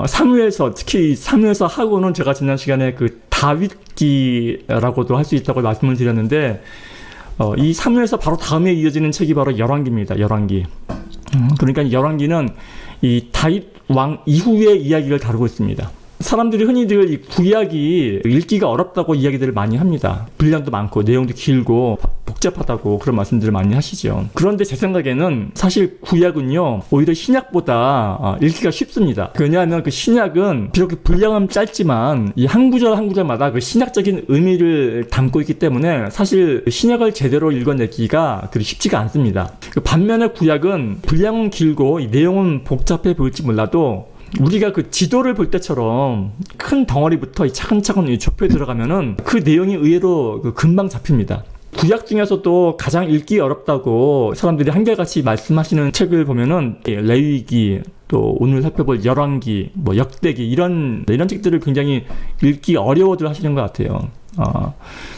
사무엘서, 특히 사무엘서 하고는 제가 지난 시간에 그 다윗기라고도 할 수 있다고 말씀을 드렸는데, 이 사무엘서 바로 다음에 이어지는 책이 바로 열왕기입니다. 열왕기. 그러니까 열왕기는 이 다윗 왕 이후의 이야기를 다루고 있습니다. 사람들이 흔히들 이 구약이 읽기가 어렵다고 이야기들을 많이 합니다. 분량도 많고 내용도 길고 복잡하다고 그런 말씀들을 많이 하시죠. 그런데 제 생각에는 사실 구약은요 오히려 신약보다 읽기가 쉽습니다. 왜냐하면 그 신약은 비록 분량은 짧지만 이 한 구절 한 구절마다 그 신약적인 의미를 담고 있기 때문에 사실 신약을 제대로 읽어내기가 그리 쉽지가 않습니다. 반면에 구약은 분량은 길고 이 내용은 복잡해 보일지 몰라도 우리가 그 지도를 볼 때처럼 큰 덩어리부터 차근차근 좁혀 들어가면은 그 내용이 의외로 금방 잡힙니다. 구약 중에서도 가장 읽기 어렵다고 사람들이 한결같이 말씀하시는 책을 보면은 레위기, 또 오늘 살펴볼 열왕기, 뭐 역대기 이런 책들을 굉장히 읽기 어려워들 하시는 것 같아요.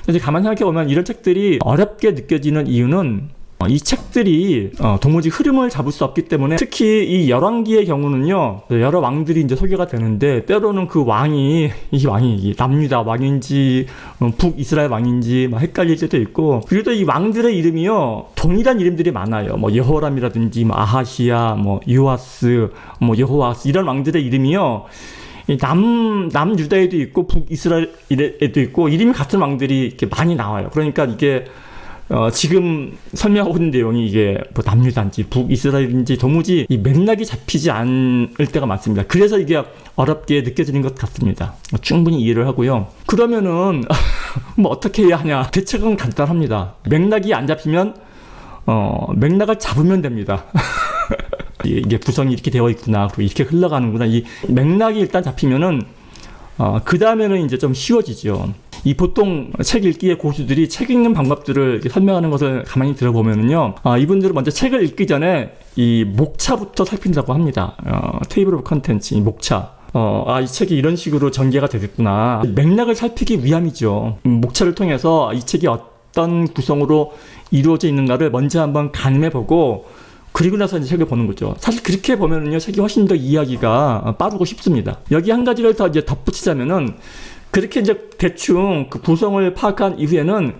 근데 가만히 생각해 보면 이런 책들이 어렵게 느껴지는 이유는 이 책들이 도무지 흐름을 잡을 수 없기 때문에, 특히 이 열왕기의 경우는요 여러 왕들이 이제 소개가 되는데 때로는 그 왕이 남유다 왕인지 북이스라엘 왕인지 막 헷갈릴 때도 있고, 그리고 또 이 왕들의 이름이요 동일한 이름들이 많아요. 뭐 여호람이라든지 뭐 아하시야, 뭐 요아스, 뭐 여호와스 이런 왕들의 이름이요 남유다에도 있고 북이스라엘에도 있고 이름이 같은 왕들이 이렇게 많이 나와요. 그러니까 이게 지금 설명하고 있는 내용이 이게 뭐 남유다인지 북이스라엘인지 도무지 이 맥락이 잡히지 않을 때가 많습니다. 그래서 이게 어렵게 느껴지는 것 같습니다. 충분히 이해를 하고요. 그러면은 뭐 어떻게 해야 하냐? 대책은 간단합니다. 맥락이 안 잡히면 맥락을 잡으면 됩니다. 이게 구성이 이렇게 되어 있구나, 그리고 이렇게 흘러가는구나. 이 맥락이 일단 잡히면은 그 다음에는 이제 좀 쉬워지죠. 이 보통 책 읽기의 고수들이 책 읽는 방법들을 설명하는 것을 가만히 들어보면은요, 이분들은 먼저 책을 읽기 전에 이 목차부터 살핀다고 합니다. 테이블 오브 컨텐츠, 이 목차. 이 책이 이런 식으로 전개가 되겠구나. 맥락을 살피기 위함이죠. 목차를 통해서 이 책이 어떤 구성으로 이루어져 있는가를 먼저 한번 가늠해보고, 그리고 나서 이제 책을 보는 거죠. 사실 그렇게 보면은요, 책이 훨씬 더 이해하기가 빠르고 쉽습니다. 여기 한 가지를 더 이제 덧붙이자면은, 그렇게 이제 대충 그 구성을 파악한 이후에는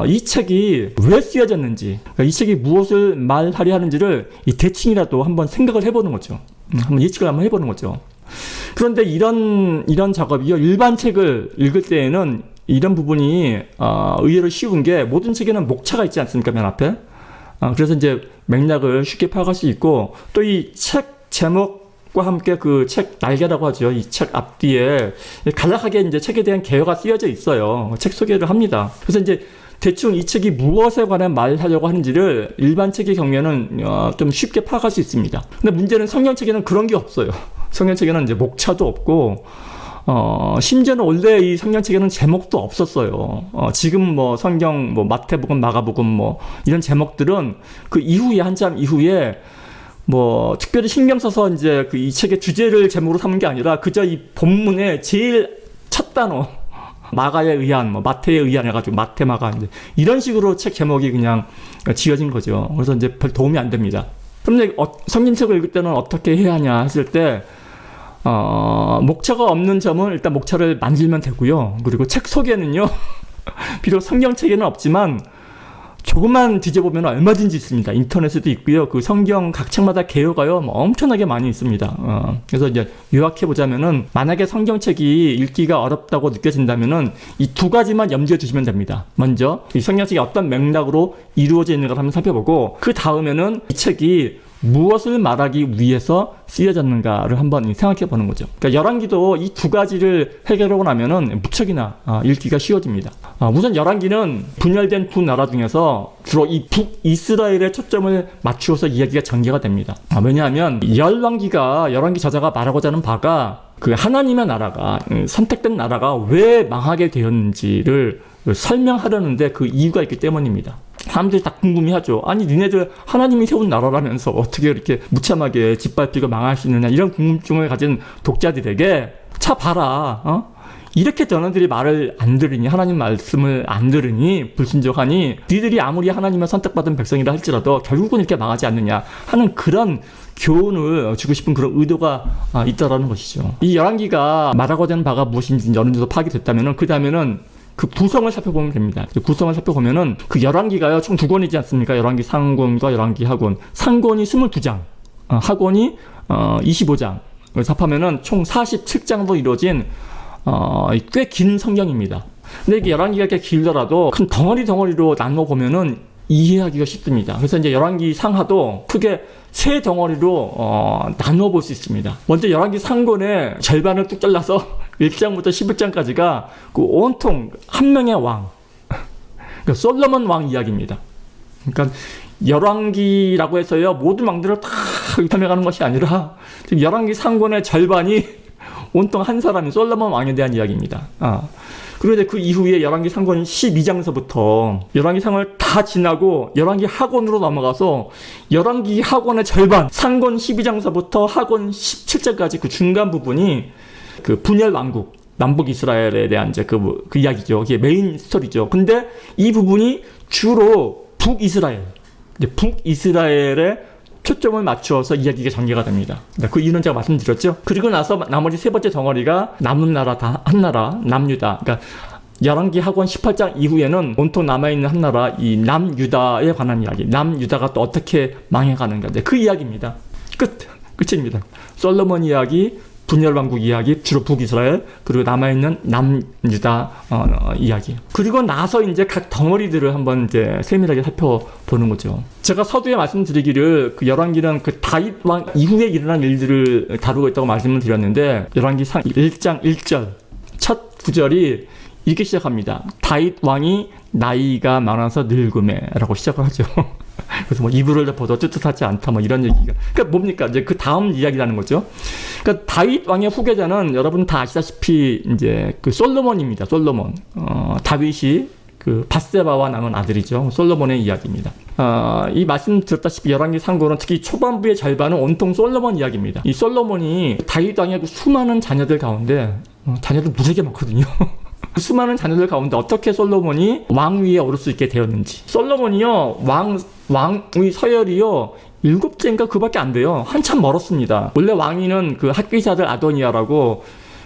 이 책이 왜 쓰여졌는지, 그러니까 이 책이 무엇을 말하려 하는지를 이 대충이라도 한번 생각을 해보는 거죠. 한번 예측을 한번 해보는 거죠. 그런데 이런 작업이요, 일반 책을 읽을 때에는 이런 부분이 의외로 쉬운 게, 모든 책에는 목차가 있지 않습니까, 맨 앞에. 그래서 이제 맥락을 쉽게 파악할 수 있고, 또 이 책 제목과 함께 그 책 날개라고 하죠. 이 책 앞뒤에 간략하게 이제 책에 대한 개요가 쓰여져 있어요. 책 소개를 합니다. 그래서 이제 대충 이 책이 무엇에 관해 말하려고 하는지를 일반 책의 경우에는 좀 쉽게 파악할 수 있습니다. 근데 문제는 성경책에는 그런 게 없어요. 성경책에는 이제 목차도 없고, 심지어는 원래 이 성경책에는 제목도 없었어요. 지금 뭐 성경, 뭐 마태복음, 마가복음 뭐 이런 제목들은 그 이후에, 한참 이후에 뭐 특별히 신경 써서 이제 그 이 책의 주제를 제목으로 삼은 게 아니라 그저 이 본문의 제일 첫 단어, 마가에 의한, 뭐 마태에 의한 해가지고 마태, 마가 이제 이런 식으로 책 제목이 그냥 지어진 거죠. 그래서 이제 별 도움이 안 됩니다. 그럼 성경책을 읽을 때는 어떻게 해야 하냐 했을 때, 목차가 없는 점은 일단 목차를 만들면 되고요. 그리고 책 소개는요, 비록 성경책에는 없지만 조금만 뒤져보면 얼마든지 있습니다. 인터넷에도 있고요. 그 성경 각 책마다 개요가요, 뭐 엄청나게 많이 있습니다. 그래서 이제 요약해보자면은, 만약에 성경책이 읽기가 어렵다고 느껴진다면은 이 두 가지만 염두에 두시면 됩니다. 먼저 이 성경책이 어떤 맥락으로 이루어져 있는가를 한번 살펴보고, 그 다음에는 이 책이 무엇을 말하기 위해서 쓰여졌는가를 한번 생각해 보는 거죠. 그러니까 열왕기도 이 두 가지를 해결하고 나면은 무척이나 읽기가 쉬워집니다. 우선 열왕기는 분열된 두 나라 중에서 주로 이 북이스라엘에 초점을 맞추어서 이야기가 전개가 됩니다. 왜냐하면 열왕기 저자가 말하고자 하는 바가 그 하나님의 나라가, 선택된 나라가 왜 망하게 되었는지를 설명하려는데 그 이유가 있기 때문입니다. 사람들이 다 궁금해하죠. 아니 니네들 하나님이 세운 나라라면서 어떻게 이렇게 무참하게 짓밟히고 망할 수 있느냐, 이런 궁금증을 가진 독자들에게 자 봐라, 이렇게 너네들이 말을 안 들으니, 하나님 말씀을 안 들으니, 불순종하니 니들이 아무리 하나님의 선택받은 백성이라 할지라도 결국은 이렇게 망하지 않느냐 하는 그런 교훈을 주고 싶은 그런 의도가 있다라는 것이죠. 이 열왕기가 말하고자 하는 바가 무엇인지 어느 정도 파악이 됐다면은 그 다음에는 그 구성을 살펴보면 됩니다. 구성을 살펴보면은 그 열왕기가요 총 2권이지 않습니까? 열왕기 상권과 열왕기 하권. 상권이 22장, 하권이 25장. 그래서 합하면은 총 47장으로 이루어진 꽤 긴 성경입니다. 근데 이게 열왕기가 이렇게 길더라도 큰 덩어리로 나눠 보면은 이해하기가 쉽습니다. 그래서 이제 열왕기 상하도 크게 세 덩어리로 나눠 볼 수 있습니다. 먼저 열왕기 상권의 절반을 뚝 잘라서 1장부터 11장까지가 그 온통 한 명의 왕, 그러니까 솔로몬 왕 이야기입니다. 그러니까 열왕기라고 해서요 모든 왕들을 다 설명하는 것이 아니라 지금 열왕기 상권의 절반이 온통 한 사람이 솔로몬 왕에 대한 이야기입니다. 그리고 이제 그 이후에 열왕기 상권 12장에서부터 열왕기 상을 다 지나고 열왕기 하권으로 넘어가서 열왕기 하권의 절반, 상권 12장서부터 하권 17장까지 그 중간 부분이 그 분열 왕국, 남북 이스라엘에 대한 이제 그 이야기죠. 그게 메인 스토리죠. 근데 이 부분이 주로 북이스라엘에 초점을 맞추어서 이야기가 전개가 됩니다. 그 이유는 제가 말씀드렸죠. 그리고 나서 나머지 세 번째 덩어리가 남은 나라 다 한 나라, 남유다. 그러니까 열왕기 하권 18장 이후에는 온통 남아있는 한 나라, 이 남유다에 관한 이야기. 남유다가 또 어떻게 망해가는가. 그 이야기입니다. 끝입니다. 솔로몬 이야기, 분열왕국 이야기, 주로 북이스라엘, 그리고 남아있는 남유다 이야기. 그리고 나서 이제 각 덩어리들을 한번 이제 세밀하게 살펴보는 거죠. 제가 서두에 말씀드리기를 그 열왕기는 그 다윗 왕 이후에 일어난 일들을 다루고 있다고 말씀을 드렸는데 열왕기 상 1장 1절 첫 구절이 이렇게 시작합니다. 다윗 왕이 나이가 많아서 늙음에라고 시작을 하죠. 그래서 뭐 이불을 덮어도 뜨뜻하지 않다 뭐 이런 얘기가. 그러니까 뭡니까? 이제 그 다음 이야기라는 거죠. 그러니까 다윗 왕의 후계자는 여러분 다 아시다시피 이제 그 솔로몬입니다. 솔로몬. 다윗이 그 밧세바와 낳은 아들이죠. 솔로몬의 이야기입니다. 이 말씀 드렸다시피 열왕기 상고는 특히 초반부의 절반은 온통 솔로몬 이야기입니다. 이 솔로몬이 다윗 왕의 그 수많은 자녀들 가운데 자녀들 무지하게 많거든요. 수많은 자녀들 가운데 어떻게 솔로몬이 왕위에 오를 수 있게 되었는지. 솔로몬이요 왕의 서열이요 7제인가 그밖에 안 돼요. 한참 멀었습니다. 원래 왕위는 그 핫기스 아들 아도니아라고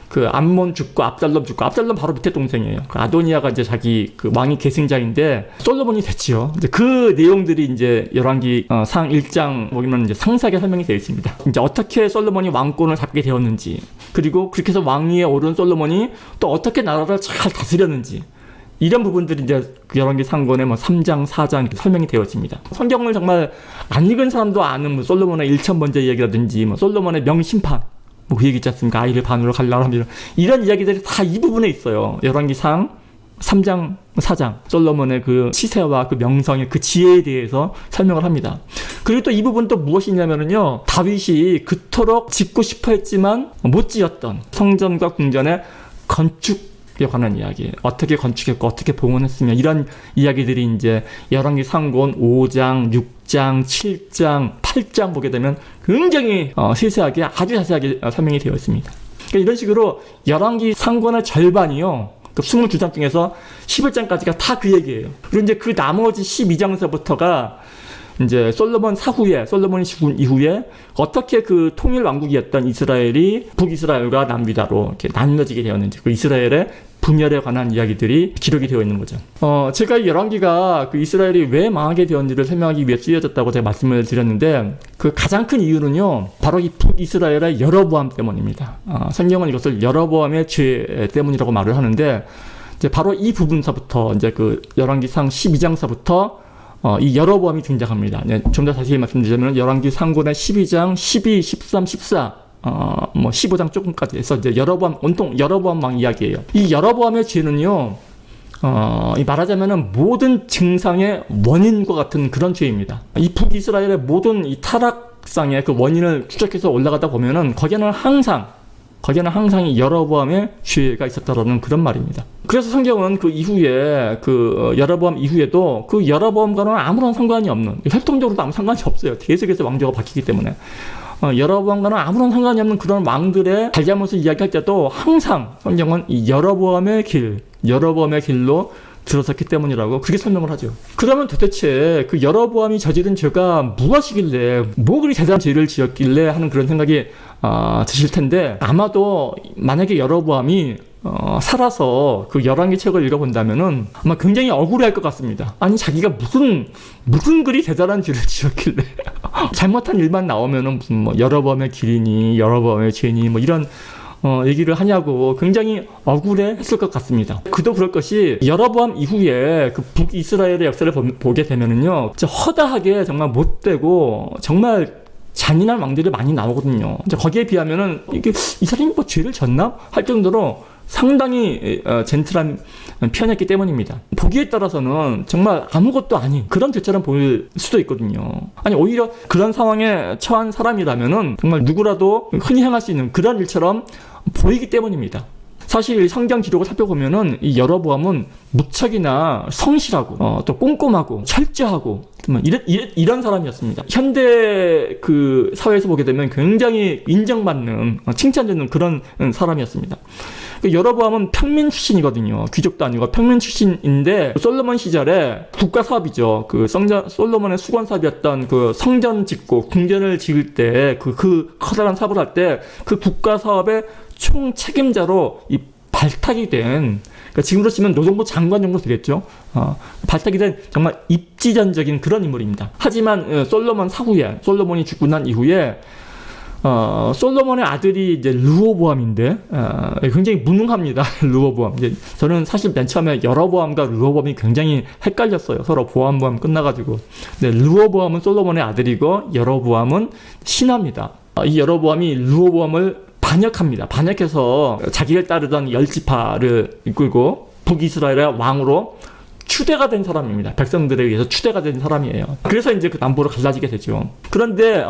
그 암몬 죽고 압살롬 바로 밑에 동생이에요. 그 아도니아가 이제 자기 그 왕위 계승자인데 솔로몬이 됐지요. 이제 그 내용들이 이제 열왕기 상 1장 보면 이제 상세하게 설명이 되어 있습니다. 이제 어떻게 솔로몬이 왕권을 잡게 되었는지, 그리고 그렇게 해서 왕위에 오른 솔로몬이 또 어떻게 나라를 잘 다스렸는지, 이런 부분들이 이제 그 열왕기 상권의 뭐 3장, 4장 이렇게 설명이 되어 있습니다. 성경을 정말 안 읽은 사람도 아는 뭐 솔로몬의 1,000번째 이야기라든지 뭐 솔로몬의 명심판 뭐 그 얘기 있지 않습니까? 아이를 반으로 갈라라 이런 이야기들이 다 이 부분에 있어요. 열왕기상 3장, 4장 솔로몬의 그 치세와 그 명성의 그 지혜에 대해서 설명을 합니다. 그리고 또 이 부분 또 무엇이냐면요, 다윗이 그토록 짓고 싶어 했지만 못 지었던 성전과 궁전의 건축에 관한 이야기, 어떻게 건축했고 어떻게 봉헌했으며 이런 이야기들이 이제 열왕기 상권 5장, 6장, 7장, 8장 보게 되면 굉장히 세세하게 아주 자세하게 설명이 되어 있습니다. 그러니까 이런 식으로 열왕기 상권의 절반이요, 그 22장 중에서 11장까지가 다 그 얘기예요. 그리고 이제 그 나머지 12장서부터가 이제 솔로몬이 죽은 이후에 어떻게 그 통일 왕국이었던 이스라엘이 북이스라엘과 남유다로 이렇게 나눠지게 되었는지, 그 이스라엘의 분열에 관한 이야기들이 기록이 되어 있는 거죠. 제가 이 열왕기가 그 이스라엘이 왜 망하게 되었는지를 설명하기 위해 쓰여졌다고 제가 말씀을 드렸는데, 그 가장 큰 이유는요, 바로 이 북이스라엘의 여로보암 때문입니다. 성경은 이것을 여로보암의 죄 때문이라고 말을 하는데, 이제 바로 이 부분서부터 이제 그 열왕기상 12장서부터 이 여로보암이 등장합니다. 좀 더 자세히 말씀드리자면 열왕기 상권의 12장, 12, 13, 14, 뭐 15장 조금까지 해서 이제 온통 여로보암 왕 이야기예요. 이 여로보암의 죄는요, 말하자면은 모든 증상의 원인과 같은 그런 죄입니다. 이 북이스라엘의 모든 이 타락상의 그 원인을 추적해서 올라가다 보면은 거기에는 항상 이 여로보암의 죄가 있었다라는 그런 말입니다. 그래서 성경은 그 이후에 그 여로보암 이후에도 그 여로보암과는 아무런 상관이 없는, 혈통적으로도 아무 상관이 없어요. 계속해서 왕조가 바뀌기 때문에 여러보암과는 아무런 상관이 없는 그런 왕들의 잘잘못을 이야기할 때도 항상 성경은 이 여로보암의 길로 들어섰기 때문이라고 그렇게 설명을 하죠. 그러면 도대체 그 여로보암이 저지른 죄가 무엇이길래 뭐 그리 대단한 죄를 지었길래 하는 그런 생각이 드실 텐데, 아마도 만약에 여로보암이 살아서 그 열왕기 책을 읽어본다면은 아마 굉장히 억울해할 것 같습니다. 아니, 자기가 무슨 그리 대단한 죄를 지었길래 잘못한 일만 나오면은 무슨 뭐 여로보암의 길이니 여로보암의 죄니 뭐 이런 얘기를 하냐고 굉장히 억울해 했을 것 같습니다. 그도 그럴 것이, 여로보암 이후에 그 북이스라엘의 역사를 보게 되면은요, 진짜 허다하게 정말 못되고 정말 잔인한 왕들이 많이 나오거든요. 거기에 비하면은 이게 이 사람이 뭐 죄를 졌나 할 정도로 상당히 젠틀한 편이었기 때문입니다. 보기에 따라서는 정말 아무것도 아닌 그런 죄처럼 보일 수도 있거든요. 아니, 오히려 그런 상황에 처한 사람이라면은 정말 누구라도 흔히 행할 수 있는 그런 일처럼 보이기 때문입니다. 사실 성경 기록을 살펴보면은 이 여로보암은 무척이나 성실하고 또 꼼꼼하고 철저하고 이런 사람이었습니다. 현대 그 사회에서 보게 되면 굉장히 인정받는, 칭찬받는 그런 사람이었습니다. 여로보암은 평민 출신이거든요. 귀족도 아니고 평민 출신인데, 솔로몬 시절에 국가 사업이죠. 그 솔로몬의 수건 사업이었던 그 성전 짓고 궁전을 지을 때 그 커다란 사업을 할 때 그 국가 사업의 총 책임자로 이 발탁이 된, 그러니까 지금으로 치면 노동부 장관 정도 되겠죠. 발탁이 된 정말 입지전적인 그런 인물입니다. 하지만 솔로몬 사후에, 솔로몬이 죽고 난 이후에 솔로몬의 아들이 이제 르호보암인데, 굉장히 무능합니다. 르호보암. 저는 사실 맨 처음에 여로보암과 르호보암이 굉장히 헷갈렸어요. 서로 보암 끝나가지고. 근데 르호보암은 솔로몬의 아들이고 여로보암은 신하입니다. 이 여로보암이 르호보암을 반역합니다. 반역해서 자기를 따르던 열지파를 이끌고 북이스라엘의 왕으로 추대가 된 사람입니다. 백성들에 의해서 추대가 된 사람이에요. 그래서 이제 그 남부로 갈라지게 되죠. 그런데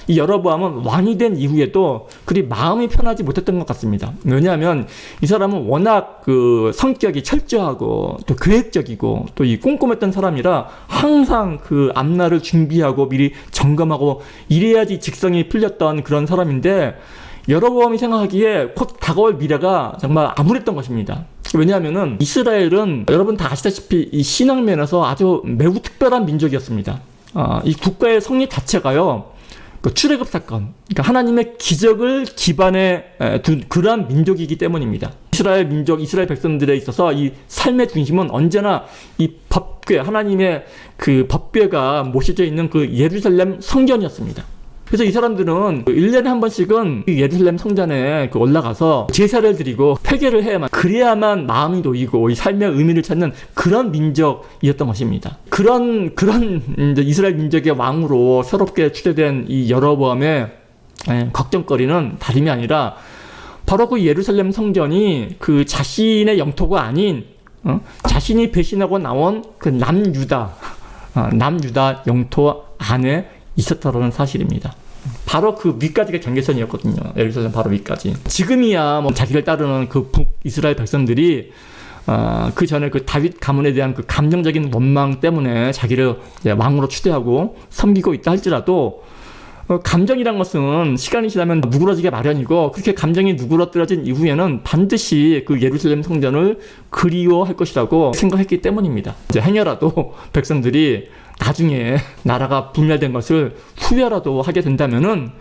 이 여로보암은 왕이 된 이후에도 그리 마음이 편하지 못했던 것 같습니다. 왜냐하면 이 사람은 워낙 그 성격이 철저하고 또 계획적이고 또 이 꼼꼼했던 사람이라 항상 그 앞날을 준비하고 미리 점검하고 이래야지 직성이 풀렸던 그런 사람인데, 여로보암이 생각하기에 곧 다가올 미래가 정말 암울했던 것입니다. 왜냐하면은 이스라엘은 여러분 다 아시다시피 이 신앙 면에서 아주 매우 특별한 민족이었습니다. 이 국가의 성립 자체가요, 그 출애굽 사건, 그러니까 하나님의 기적을 기반에 둔 그러한 민족이기 때문입니다. 이스라엘 민족, 이스라엘 백성들에 있어서 이 삶의 중심은 언제나 이 법궤, 하나님의 그 법궤가 모셔져 있는 그 예루살렘 성전이었습니다. 그래서 이 사람들은 1년에 한 번씩은 예루살렘 성전에 올라가서 제사를 드리고 회개를 해야만, 그래야만 마음이 놓이고 이 삶의 의미를 찾는 그런 민족이었던 것입니다. 그런 이제 이스라엘 민족의 왕으로 새롭게 추대된 이 여로보암의 걱정거리는 다름이 아니라 바로 그 예루살렘 성전이 그 자신의 영토가 아닌 자신이 배신하고 나온 그 남유다 영토 안에 있었다는 사실입니다. 바로 그 위까지가 경계선이었거든요. 예루살렘 바로 위까지. 지금이야 뭐 자기를 따르는 그 북이스라엘 백성들이 그 전에 그 다윗 가문에 대한 그 감정적인 원망 때문에 자기를 왕으로 추대하고 섬기고 있다 할지라도, 감정이란 것은 시간이 지나면 누그러지게 마련이고, 그렇게 감정이 누그러뜨려진 이후에는 반드시 그 예루살렘 성전을 그리워할 것이라고 생각했기 때문입니다. 이제 행여라도 백성들이 나중에 나라가 분열된 것을 후회라도 하게 된다면은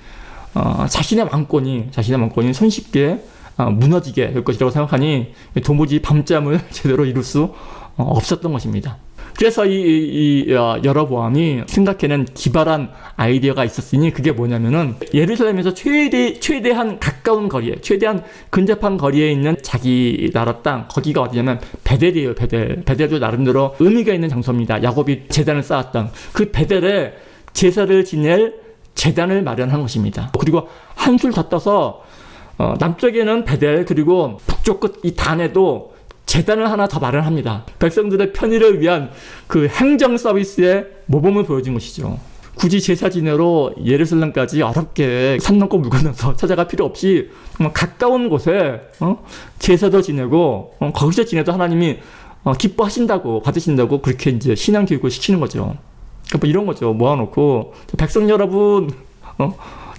자신의 왕권이 손쉽게 무너지게 될 것이라고 생각하니 도무지 밤잠을 제대로 이룰 수 없었던 것입니다. 그래서 이 여로보암이 생각해낸 기발한 아이디어가 있었으니, 그게 뭐냐면은 예루살렘에서 최대한 가까운 거리에, 최대한 근접한 거리에 있는 자기 나라 땅, 거기가 어디냐면 베델이에요. 베델도 나름대로 의미가 있는 장소입니다. 야곱이 제단을 쌓았던 그 베델에 제사를 지낼 제단을 마련한 것입니다. 그리고 한술 더 떠서 남쪽에는 베델, 그리고 북쪽 끝 이 단에도 제단을 하나 더 마련합니다. 백성들의 편의를 위한 그 행정 서비스의 모범을 보여준 것이죠. 굳이 제사 지내러 예루살렘까지 어렵게 산 넘고 물 건너서 찾아갈 필요 없이 정말 가까운 곳에 제사도 지내고 거기서 지내도 하나님이 기뻐하신다고, 받으신다고, 그렇게 이제 신앙 교육을 시키는 거죠. 그러니까 뭐 이런 거죠. 모아놓고 백성 여러분,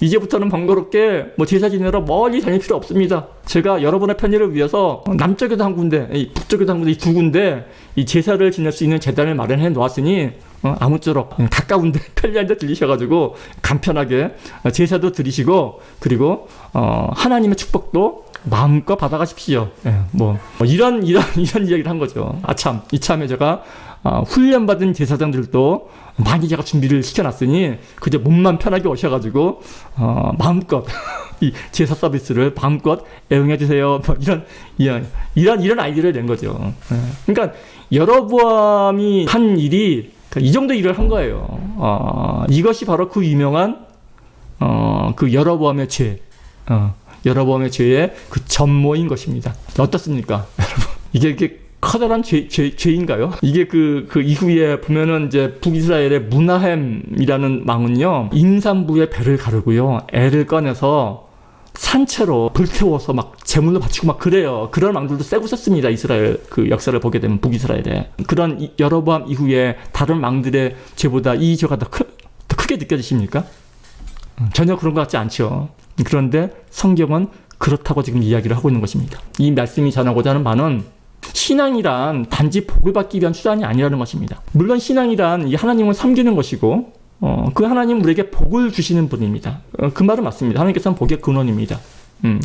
이제부터는 번거롭게 뭐 제사 지내러 멀리 다닐 필요 없습니다. 제가 여러분의 편의를 위해서 남쪽에도 한 군데, 북쪽에도 한 군데, 이 두 군데 이 제사를 지낼 수 있는 재단을 마련해 놓았으니 아무쪼록 가까운데 편리한 데 들리셔가지고 간편하게 제사도 드리시고, 그리고 하나님의 축복도 마음껏 받아가십시오. 뭐 이런 이야기를 한 거죠. 아참, 이참에 제가 훈련받은 제사장들도 많이 제가 준비를 시켜놨으니 그저 몸만 편하게 오셔가지고 마음껏 이 제사 서비스를 마음껏 애용해 주세요. 뭐 이런 아이디어를 낸 거죠. 그러니까 여로보암이 한 일이 이 정도 일을 한 거예요. 이것이 바로 그 유명한 그 여로보암의 죄, 여로보암의 죄의 그 전모인 것입니다. 어떻습니까, 여러분? 이게 커다란 죄인가요? 이게 그 이후에 보면은 이제 북이스라엘의 무나햄이라는 왕은요, 임산부의 배를 가르고요, 애를 꺼내서 산채로 불태워서 막 제물로 바치고 막 그래요. 그런 왕들도 세고 썼습니다. 이스라엘 그 역사를 보게 되면 북이스라엘에. 그런 여로보암 이후에 다른 왕들의 죄보다 이 죄가 더 크게 느껴지십니까? 전혀 그런 것 같지 않죠. 그런데 성경은 그렇다고 지금 이야기를 하고 있는 것입니다. 이 말씀이 전하고자 하는 바는 신앙이란 단지 복을 받기 위한 수단이 아니라는 것입니다. 물론 신앙이란 이 하나님을 섬기는 것이고 그 하나님은 우리에게 복을 주시는 분입니다. 그 말은 맞습니다. 하나님께서는 복의 근원입니다.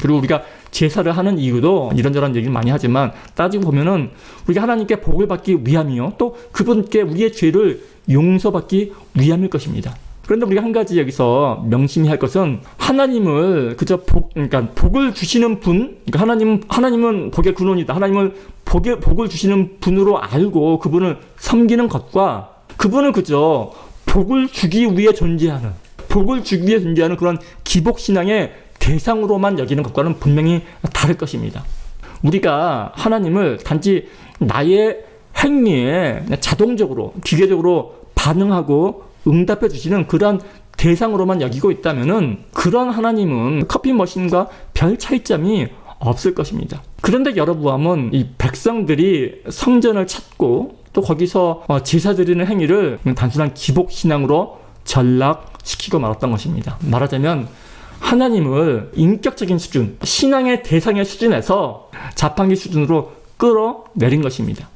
그리고 우리가 제사를 하는 이유도 이런저런 얘기를 많이 하지만 따지고 보면은 우리가 하나님께 복을 받기 위함이요, 또 그분께 우리의 죄를 용서받기 위함일 것입니다. 그런데 우리가 한 가지 여기서 명심해야 할 것은 하나님을 그저 그러니까 복을 주시는 분, 그러니까 하나님은 복의 근원이다, 하나님을 복을 주시는 분으로 알고 그분을 섬기는 것과 그분을 그저 복을 주기 위해 존재하는 그런 기복신앙의 대상으로만 여기는 것과는 분명히 다를 것입니다. 우리가 하나님을 단지 나의 행위에 자동적으로 기계적으로 반응하고 응답해 주시는 그런 대상으로만 여기고 있다면은 그런 하나님은 커피 머신과 별 차이점이 없을 것입니다. 그런데 여로보암은 이 백성들이 성전을 찾고 또 거기서 제사 드리는 행위를 단순한 기복신앙으로 전락시키고 말았던 것입니다. 말하자면 하나님을 인격적인 수준, 신앙의 대상의 수준에서 자판기 수준으로 끌어내린 것입니다.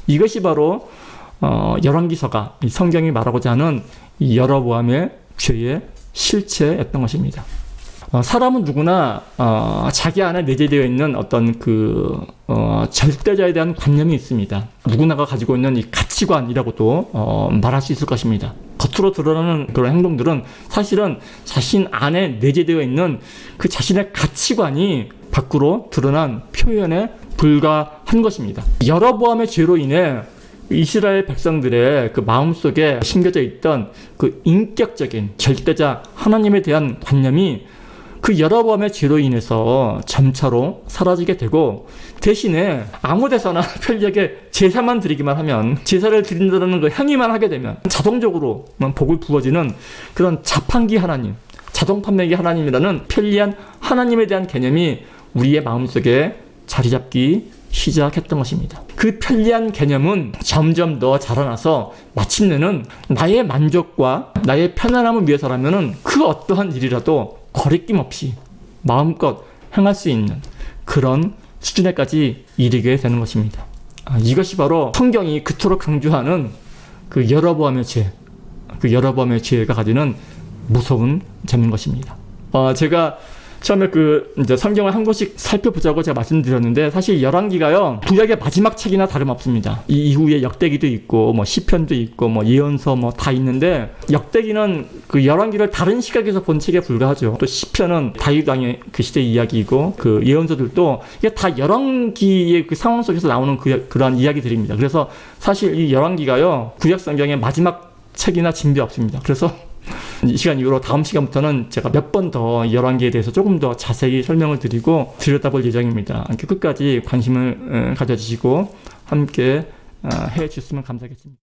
이것이 바로 열왕기서가 성경이 말하고자 하는 이 여로보암의 죄의 실체였던 것입니다. 사람은 누구나 자기 안에 내재되어 있는 어떤 절대자에 대한 관념이 있습니다. 누구나가 가지고 있는 이 가치관이라고도 말할 수 있을 것입니다. 겉으로 드러나는 그런 행동들은 사실은 자신 안에 내재되어 있는 그 자신의 가치관이 밖으로 드러난 표현에 불과한 것입니다. 여로보암의 죄로 인해 이스라엘 백성들의 그 마음속에 심겨져 있던 그 인격적인 절대자 하나님에 대한 관념이 그 여로보암의 죄로 인해서 점차로 사라지게 되고, 대신에 아무 데서나 편리하게 제사만 드리기만 하면, 제사를 드린다는 그 행위만 하게 되면 자동적으로 복을 부어지는 그런 자판기 하나님, 자동 판매기 하나님이라는 편리한 하나님에 대한 개념이 우리의 마음속에 자리 잡기 시작했던 것입니다. 그 편리한 개념은 점점 더 자라나서 마침내는 나의 만족과 나의 편안함을 위해서라면은 그 어떠한 일이라도 거리낌 없이 마음껏 행할 수 있는 그런 수준에까지 이르게 되는 것입니다. 이것이 바로 성경이 그토록 강조하는 그 여로보암의 죄, 그 여로보암의 죄가 가지는 무서운 점인 것입니다. 제가 처음에 이제 성경을 한 권씩 살펴보자고 제가 말씀드렸는데, 사실 열왕기가요, 구약의 마지막 책이나 다름없습니다. 이 이후에 역대기도 있고, 시편도 있고, 예언서 다 있는데, 역대기는 그 열왕기를 다른 시각에서 본 책에 불과하죠. 또 시편은 다윗 왕의 그 시대 이야기이고, 그 예언서들도 이게 다 열왕기의 그 상황 속에서 나오는 그러한 이야기들입니다. 그래서 사실 이 열왕기가요, 구약 성경의 마지막 책이나 진배 없습니다. 그래서 이 시간 이후로 다음 시간부터는 제가 몇 번 더 열왕기에 대해서 조금 더 자세히 설명을 드리고 들여다볼 예정입니다. 끝까지 관심을 가져주시고 함께 해주셨으면 감사하겠습니다.